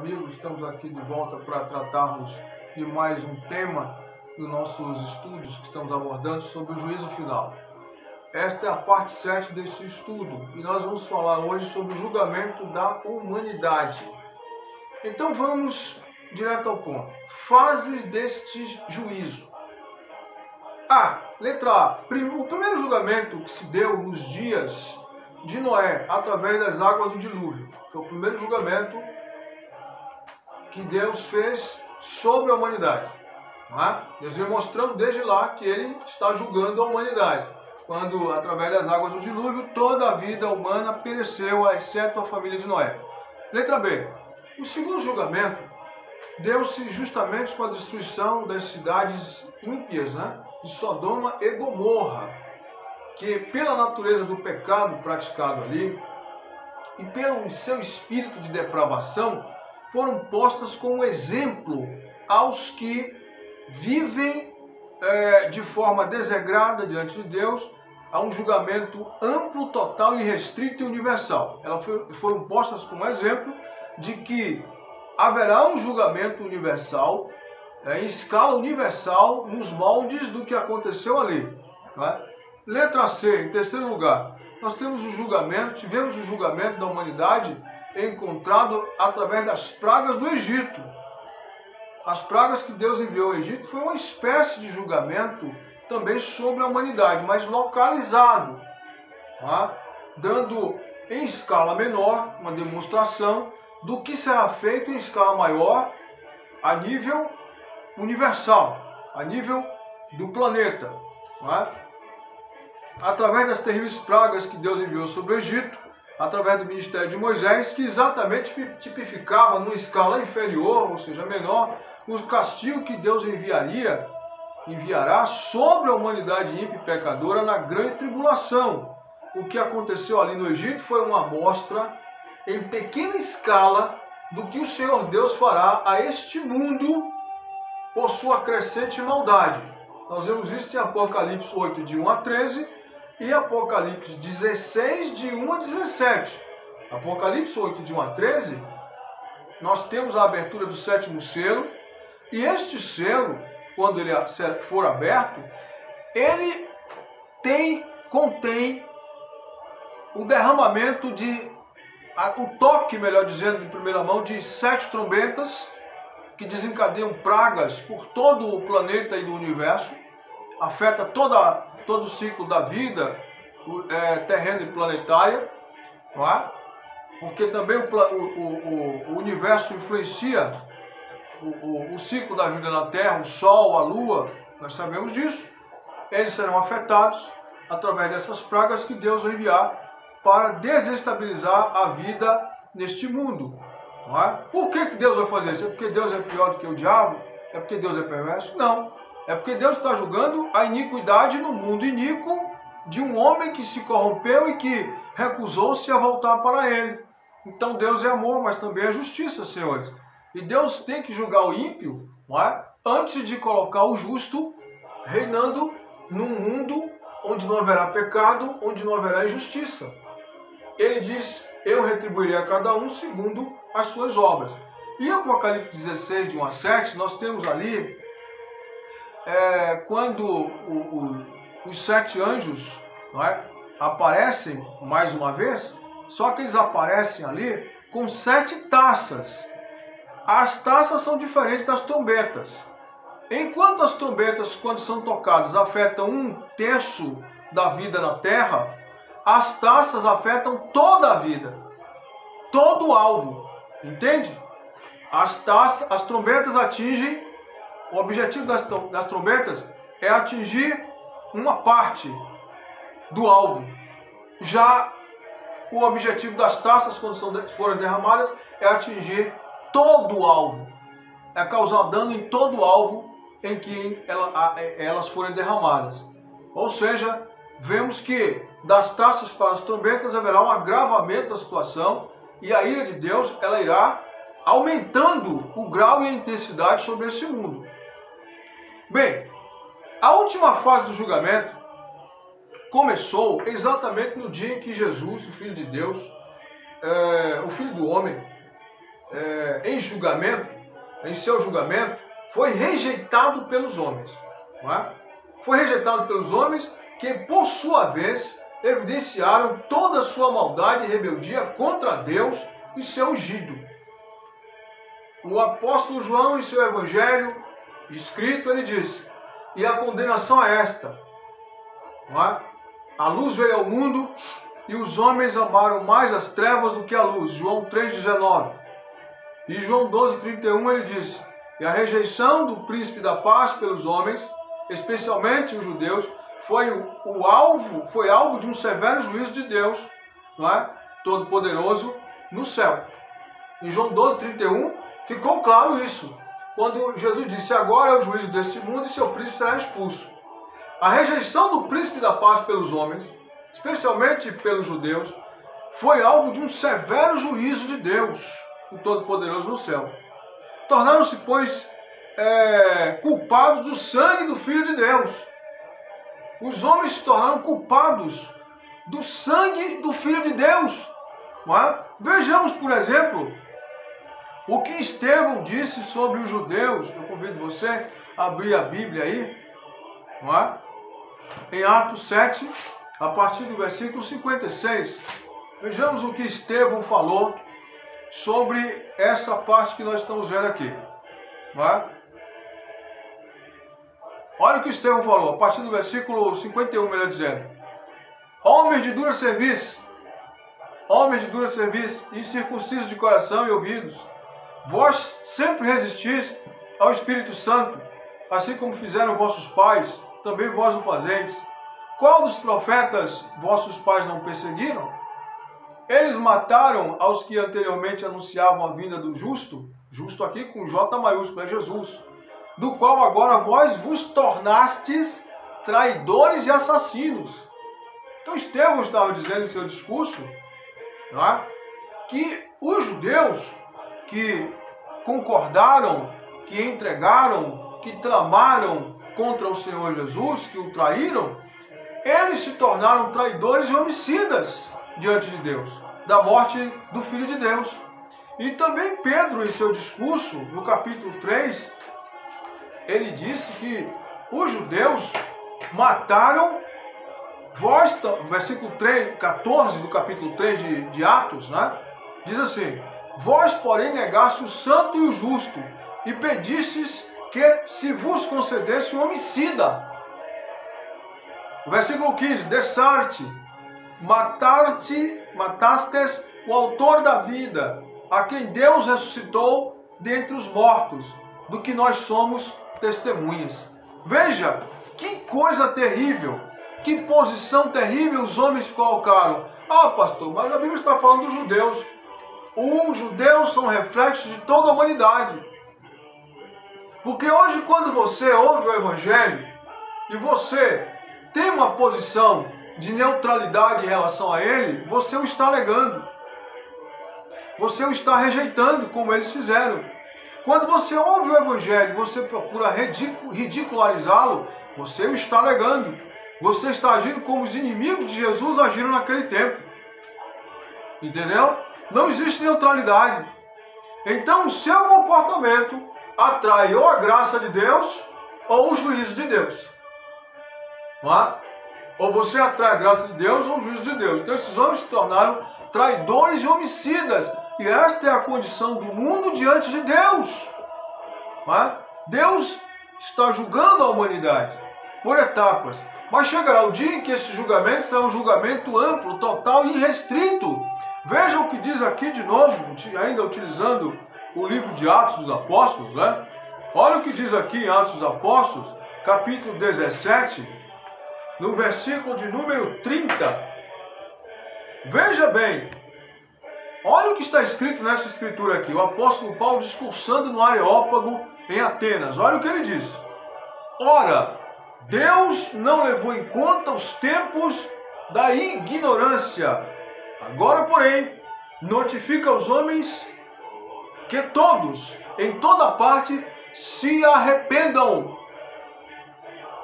amigos, estamos aqui de volta para tratarmos de mais um tema dos nossos estudos que estamos abordando sobre o juízo final. Esta é a parte 7 deste estudo e nós vamos falar hoje sobre o julgamento da humanidade. Então vamos direto ao ponto. Fases deste juízo. Letra A. O primeiro julgamento que se deu nos dias de Noé, através das águas do dilúvio. Foi o primeiro julgamento que Deus fez sobre a humanidade. Deus vem mostrando desde lá que Ele está julgando a humanidade. Quando, através das águas do dilúvio, toda a vida humana pereceu, exceto a família de Noé. Letra B. O segundo julgamento deu-se justamente com a destruição das cidades ímpias, de Sodoma e Gomorra, que pela natureza do pecado praticado ali e pelo seu espírito de depravação, foram postas como exemplo aos que vivem de forma desregrada diante de Deus, a um julgamento amplo, total, irrestrito e universal. Elas foram postas como exemplo de que haverá um julgamento universal, em escala universal, nos moldes do que aconteceu ali. Letra C, em terceiro lugar, nós tivemos o julgamento da humanidade encontrado através das pragas do Egito. As pragas que Deus enviou ao Egito foi uma espécie de julgamento também sobre a humanidade, mas localizado, dando em escala menor uma demonstração do que será feito em escala maior a nível universal, a nível do planeta. Através das terríveis pragas que Deus enviou sobre o Egito, através do ministério de Moisés, que exatamente tipificava numa escala inferior, ou seja, menor, o castigo que Deus enviará sobre a humanidade ímpia e pecadora na grande tribulação. O que aconteceu ali no Egito foi uma amostra em pequena escala do que o Senhor Deus fará a este mundo por sua crescente maldade. Nós vemos isso em Apocalipse 8, de 1 a 13, e Apocalipse 16, de 1 a 17. Apocalipse 8, de 1 a 13, nós temos a abertura do sétimo selo, e este selo, quando ele for aberto, ele contém o derramamento o toque, melhor dizendo, em primeira mão, de 7 trombetas, que desencadeiam pragas por todo o planeta e do universo, afeta todo o ciclo da vida terrena e planetária, porque também o universo influencia o ciclo da vida na Terra, o Sol, a Lua, nós sabemos disso. Eles serão afetados através dessas pragas que Deus vai enviar para desestabilizar a vida neste mundo. Por que Deus vai fazer isso? É porque Deus é pior do que o diabo? É porque Deus é perverso? Não. É porque Deus está julgando a iniquidade no mundo iníquo de um homem que se corrompeu e que recusou-se a voltar para Ele. Então Deus é amor, mas também é justiça, senhores. E Deus tem que julgar o ímpio, antes de colocar o justo reinando num mundo onde não haverá pecado, onde não haverá injustiça. Ele diz: eu retribuirei a cada um segundo as suas obras. E em Apocalipse 16, de 1 a 7, nós temos ali, quando os 7 anjos aparecem mais uma vez, só que eles aparecem ali com 7 taças. As taças são diferentes das trombetas. Enquanto as trombetas, quando são tocadas, afetam 1/3 da vida na Terra, as taças afetam toda a vida, todo o alvo, entende? As trombetas atingem, o objetivo das trombetas é atingir uma parte do alvo. Já o objetivo das taças, quando forem derramadas, é atingir todo o alvo, é causar dano em todo o alvo em que elas forem derramadas. Ou seja, vemos que das taças para as trombetas haverá um agravamento da situação e a ira de Deus ela irá aumentando o grau e a intensidade sobre esse mundo. Bem, a última fase do julgamento começou exatamente no dia em que Jesus, o Filho de Deus, o Filho do Homem, em julgamento, em seu julgamento, foi rejeitado pelos homens. Não é? Foi rejeitado pelos homens que, por sua vez, evidenciaram toda a sua maldade e rebeldia contra Deus e seu ungido. O apóstolo João, em seu evangelho escrito, ele diz: e a condenação é esta, não é? A luz veio ao mundo e os homens amaram mais as trevas do que a luz. João 3,19. E João 12,31 ele diz: e a rejeição do príncipe da paz pelos homens, especialmente os judeus, foi alvo de um severo juízo de Deus, não é? Todo-Poderoso, no céu. Em João 12,31 ficou claro isso, quando Jesus disse: agora é o juízo deste mundo e seu príncipe será expulso. A rejeição do príncipe da paz pelos homens, especialmente pelos judeus, foi alvo de um severo juízo de Deus, o Todo-Poderoso, no céu. Tornaram-se, pois, culpados do sangue do Filho de Deus. Os homens se tornaram culpados do sangue do Filho de Deus. Não é? Vejamos, por exemplo, o que Estevão disse sobre os judeus. Eu convido você a abrir a Bíblia aí, não é? Em Atos 7, a partir do versículo 56. Vejamos o que Estevão falou sobre essa parte que nós estamos vendo aqui. Não é? Olha o que Estevão falou, a partir do versículo 51, melhor dizendo: homens de dura serviço, incircuncisos de coração e ouvidos, vós sempre resistis ao Espírito Santo, assim como fizeram vossos pais, também vós o fazeis. Qual dos profetas vossos pais não perseguiram? Eles mataram aos que anteriormente anunciavam a vinda do justo, justo aqui com J maiúsculo, é Jesus, do qual agora vós vos tornastes traidores e assassinos. Então Estevão estava dizendo em seu discurso, não é, que os judeus que concordaram, que entregaram, que tramaram contra o Senhor Jesus, que o traíram, eles se tornaram traidores e homicidas diante de Deus, da morte do Filho de Deus. E também Pedro, em seu discurso, no capítulo 3, ele disse que os judeus mataram vós, versículo 3, 14 do capítulo 3 de Atos, né? Diz assim: vós, porém, negaste o santo e o justo, e pedistes que se vos concedesse um homicida. O versículo 15: dessarte, matastes o autor da vida, a quem Deus ressuscitou dentre os mortos, do que nós somos testemunhas. Veja, que coisa terrível, que posição terrível os homens colocaram. Ah, pastor, mas a Bíblia está falando dos judeus. Os judeus são reflexos de toda a humanidade. Porque hoje, quando você ouve o Evangelho e você tem uma posição de neutralidade em relação a ele, você o está negando. Você o está rejeitando, como eles fizeram. Quando você ouve o Evangelho e você procura ridicularizá-lo, você o está negando. Você está agindo como os inimigos de Jesus agiram naquele tempo. Entendeu? Não existe neutralidade. Então o seu comportamento atrai ou a graça de Deus ou o juízo de Deus. Não é? Ou você atrai a graça de Deus ou o juízo de Deus. Então esses homens se tornaram traidores e homicidas. E esta é a condição do mundo diante de Deus. Não é? Deus está julgando a humanidade por etapas. Mas chegará o dia em que esse julgamento será um julgamento amplo, total e irrestrito. Veja o que diz aqui de novo, ainda utilizando o livro de Atos dos Apóstolos, né? Olha o que diz aqui em Atos dos Apóstolos, capítulo 17, no versículo de número 30. Veja bem, olha o que está escrito nessa escritura aqui. O apóstolo Paulo discursando no Areópago em Atenas. Olha o que ele diz. Ora, Deus não levou em conta os tempos da ignorância. Agora, porém, notifica aos homens que todos, em toda parte, se arrependam.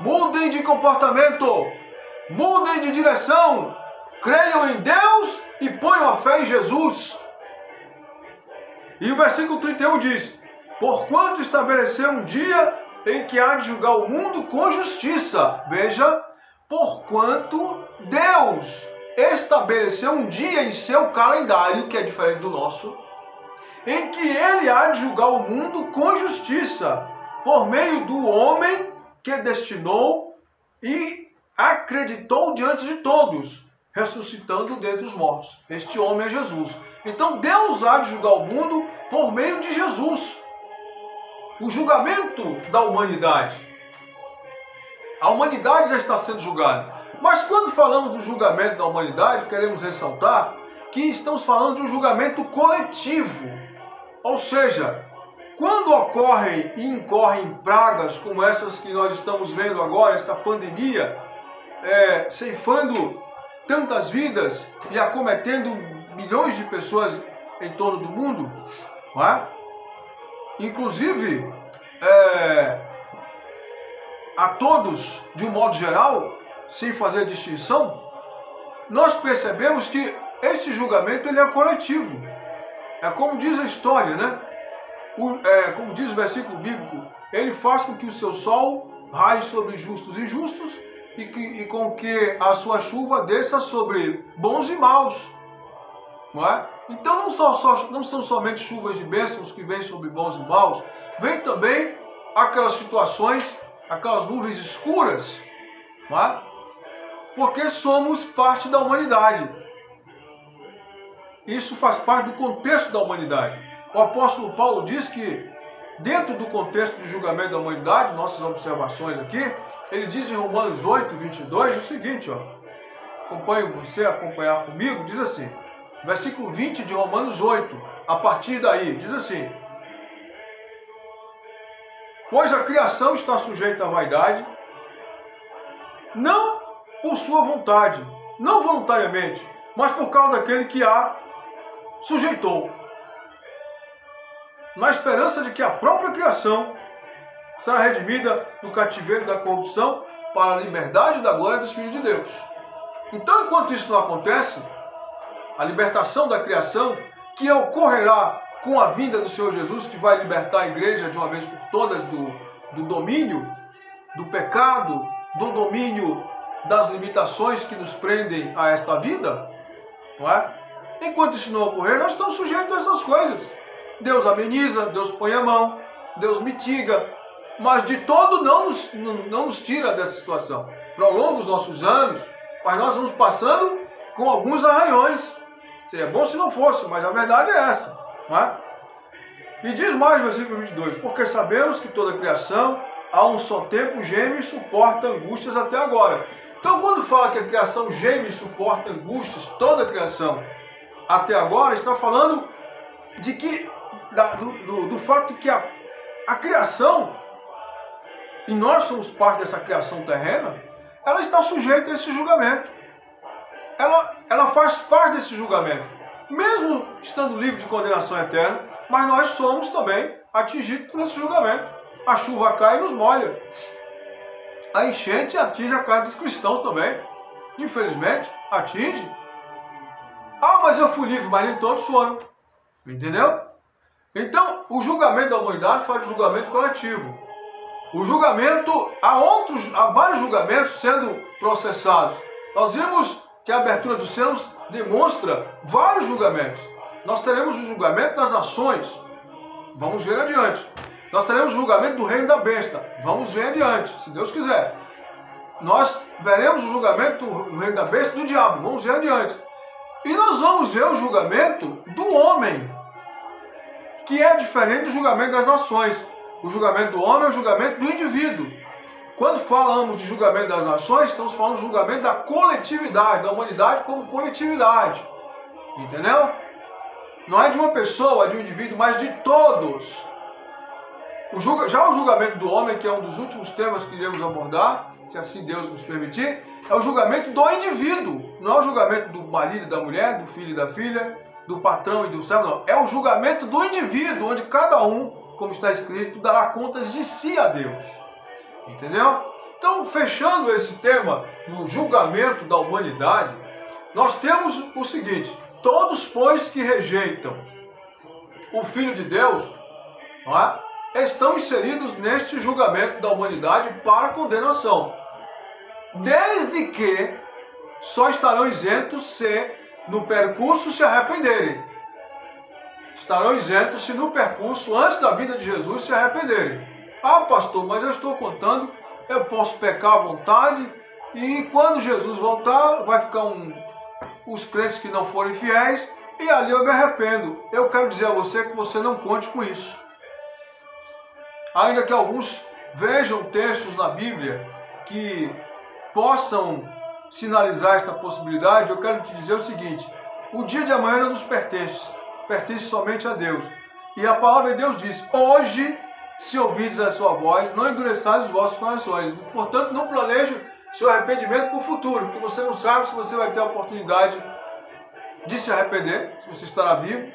Mudem de comportamento, mudem de direção, creiam em Deus e ponham a fé em Jesus. E o versículo 31 diz: porquanto estabeleceu um dia em que há de julgar o mundo com justiça. Veja, porquanto Deus estabeleceu um dia em seu calendário, que é diferente do nosso, em que ele há de julgar o mundo com justiça, por meio do homem que destinou e acreditou diante de todos, ressuscitando dentre os mortos. Este homem é Jesus. Então Deus há de julgar o mundo por meio de Jesus. O julgamento da humanidade. A humanidade já está sendo julgada. Mas quando falamos do julgamento da humanidade, queremos ressaltar que estamos falando de um julgamento coletivo. Ou seja, quando ocorrem e incorrem pragas como essas que nós estamos vendo agora, esta pandemia, ceifando tantas vidas e acometendo milhões de pessoas em torno do mundo, não é? Inclusive, a todos, de um modo geral, sem fazer distinção, nós percebemos que este julgamento ele é coletivo. É como diz a história, né? Como diz o versículo bíblico, ele faz com que o seu sol raie sobre justos e injustos e com que a sua chuva desça sobre bons e maus. Não é? Então não são somente chuvas de bênçãos que vêm sobre bons e maus, vem também aquelas situações, aquelas nuvens escuras, não é? Porque somos parte da humanidade. Isso faz parte do contexto da humanidade. O apóstolo Paulo diz que, dentro do contexto do julgamento da humanidade, nossas observações aqui, ele diz em Romanos 8, 22, o seguinte, ó, você acompanhar comigo, diz assim, versículo 20 de Romanos 8, a partir daí, diz assim: pois a criação está sujeita à vaidade, não por sua vontade, não voluntariamente, mas por causa daquele que a sujeitou, na esperança de que a própria criação será redimida do cativeiro da corrupção para a liberdade da glória dos filhos de Deus. Então, enquanto isso não acontece, a libertação da criação, que ocorrerá com a vinda do Senhor Jesus, que vai libertar a igreja de uma vez por todas do domínio do pecado, do domínio das limitações que nos prendem a esta vida, não é? Enquanto isso não ocorrer, nós estamos sujeitos a essas coisas. Deus ameniza, Deus põe a mão, Deus mitiga, mas de todo não nos tira dessa situação. Prolonga os nossos anos, mas nós vamos passando com alguns arranhões. Seria bom se não fosse, mas a verdade é essa, não é? E diz mais no versículo 22, porque sabemos que toda a criação, a um só tempo, geme e suporta angústias até agora. Então, quando fala que a criação geme e suporta angústias, toda a criação até agora, está falando de que, do fato que a criação, e nós somos parte dessa criação terrena, ela está sujeita a esse julgamento. Ela faz parte desse julgamento, mesmo estando livre de condenação eterna, mas nós somos também atingidos por esse julgamento. A chuva cai e nos molha. A enchente atinge a casa dos cristãos também. Infelizmente, atinge. Ah, mas eu fui livre, mas nem todos foram. Entendeu? Então, o julgamento da humanidade faz o julgamento coletivo. O julgamento, há vários julgamentos sendo processados. Nós vimos que a abertura dos céus demonstra vários julgamentos. Nós teremos o julgamento das nações. Vamos ver adiante. Nós teremos o julgamento do reino da besta. Vamos ver adiante, se Deus quiser. Nós veremos o julgamento do reino da besta e do diabo. Vamos ver adiante. E nós vamos ver o julgamento do homem, que é diferente do julgamento das nações. O julgamento do homem é o julgamento do indivíduo. Quando falamos de julgamento das nações, estamos falando do julgamento da coletividade, da humanidade como coletividade. Entendeu? Não é de uma pessoa, de um indivíduo, mas de todos. Já o julgamento do homem, que é um dos últimos temas que iremos abordar, se assim Deus nos permitir, é o julgamento do indivíduo. Não é o julgamento do marido e da mulher, do filho e da filha, do patrão e do servo, não. É o julgamento do indivíduo, onde cada um, como está escrito, dará contas de si a Deus. Entendeu? Então, fechando esse tema do julgamento da humanidade, nós temos o seguinte: todos, pois, que rejeitam o Filho de Deus, não é? Estão inseridos neste julgamento da humanidade para condenação. Desde que só estarão isentos se no percurso se arrependerem. Estarão isentos se no percurso, antes da vinda de Jesus, se arrependerem. Ah, pastor, mas eu estou contando, eu posso pecar à vontade e quando Jesus voltar, vai ficar os crentes que não forem fiéis e ali eu me arrependo. Eu quero dizer a você que você não conte com isso. Ainda que alguns vejam textos na Bíblia que possam sinalizar esta possibilidade, eu quero te dizer o seguinte: o dia de amanhã não nos pertence, pertence somente a Deus. E a palavra de Deus diz: hoje, se ouvirdes a sua voz, não endureçais os vossos corações. Portanto, não planeje seu arrependimento para o futuro, porque você não sabe se você vai ter a oportunidade de se arrepender, se você estará vivo,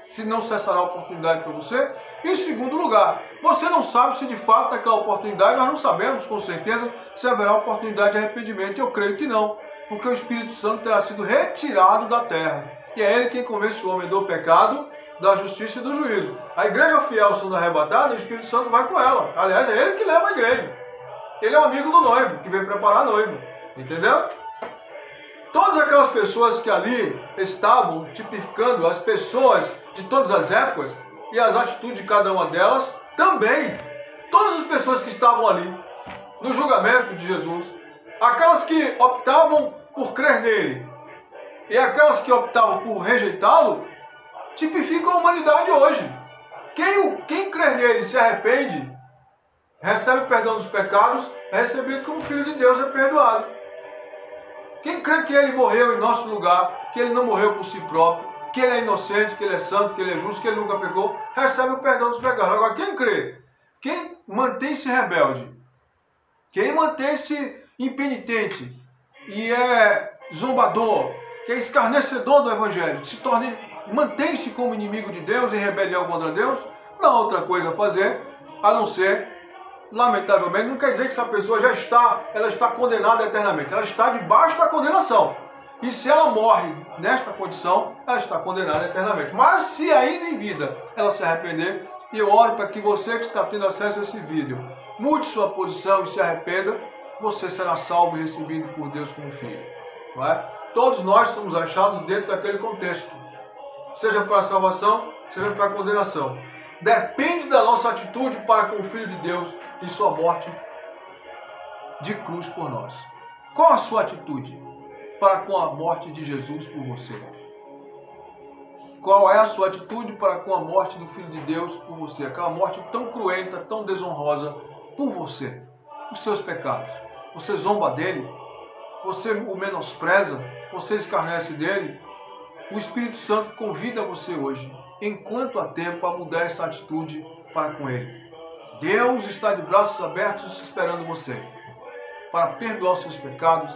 se não cessará a oportunidade para você. E em segundo lugar, você não sabe se de fato naquela oportunidade, nós não sabemos com certeza se haverá oportunidade de arrependimento. Eu creio que não, porque o Espírito Santo terá sido retirado da terra. E é Ele quem convence o homem do pecado, da justiça e do juízo. A igreja fiel sendo arrebatada, o Espírito Santo vai com ela. Aliás, é Ele que leva a igreja. Ele é o amigo do noivo, que vem preparar a noiva. Entendeu? Todas aquelas pessoas que ali estavam tipificando as pessoas de todas as épocas e as atitudes de cada uma delas também. Todas as pessoas que estavam ali no julgamento de Jesus, aquelas que optavam por crer nele e aquelas que optavam por rejeitá-lo, tipificam a humanidade hoje. Quem crê nele e se arrepende, recebe o perdão dos pecados, é recebido como filho de Deus, é perdoado. Quem crê que ele morreu em nosso lugar, que ele não morreu por si próprio, que ele é inocente, que ele é santo, que ele é justo, que ele nunca pecou, recebe o perdão dos pecados. Agora, quem crê, quem mantém-se rebelde, quem mantém-se impenitente e é zombador, que é escarnecedor do Evangelho, mantém-se como inimigo de Deus, em rebelião contra Deus, não há outra coisa a fazer, a não ser, lamentavelmente, não quer dizer que essa pessoa ela está condenada eternamente, ela está debaixo da condenação. E se ela morre nesta condição, ela está condenada eternamente. Mas se ainda em vida ela se arrepender, e eu oro para que você que está tendo acesso a esse vídeo, mude sua posição e se arrependa, você será salvo e recebido por Deus como filho. Não é? Todos nós somos achados dentro daquele contexto, seja para a salvação, seja para a condenação. Depende da nossa atitude para com o Filho de Deus e sua morte de cruz por nós. Qual a sua atitude para com a morte de Jesus por você? Qual é a sua atitude para com a morte do Filho de Deus por você? Aquela morte tão cruenta, tão desonrosa por você, os seus pecados. Você zomba dele? Você o menospreza? Você escarnece dele? O Espírito Santo convida você hoje, enquanto há tempo, a mudar essa atitude para com ele. Deus está de braços abertos esperando você para perdoar os seus pecados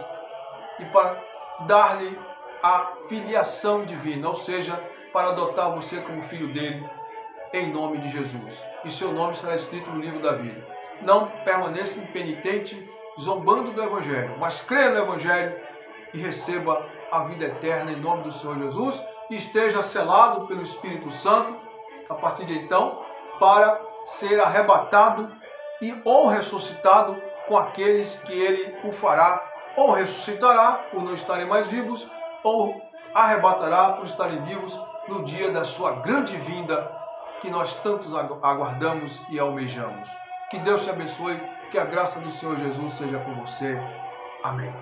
e para dar-lhe a filiação divina, ou seja, para adotar você como filho dele, em nome de Jesus. E seu nome será escrito no livro da vida. Não permaneça impenitente, zombando do Evangelho, mas creia no Evangelho e receba a vida eterna em nome do Senhor Jesus e esteja selado pelo Espírito Santo, a partir de então, para ser arrebatado e ou ressuscitado com aqueles que ele o fará, ou ressuscitará por não estarem mais vivos, ou arrebatará por estarem vivos no dia da sua grande vinda, que nós tantos aguardamos e almejamos. Que Deus te abençoe, que a graça do Senhor Jesus seja com você. Amém.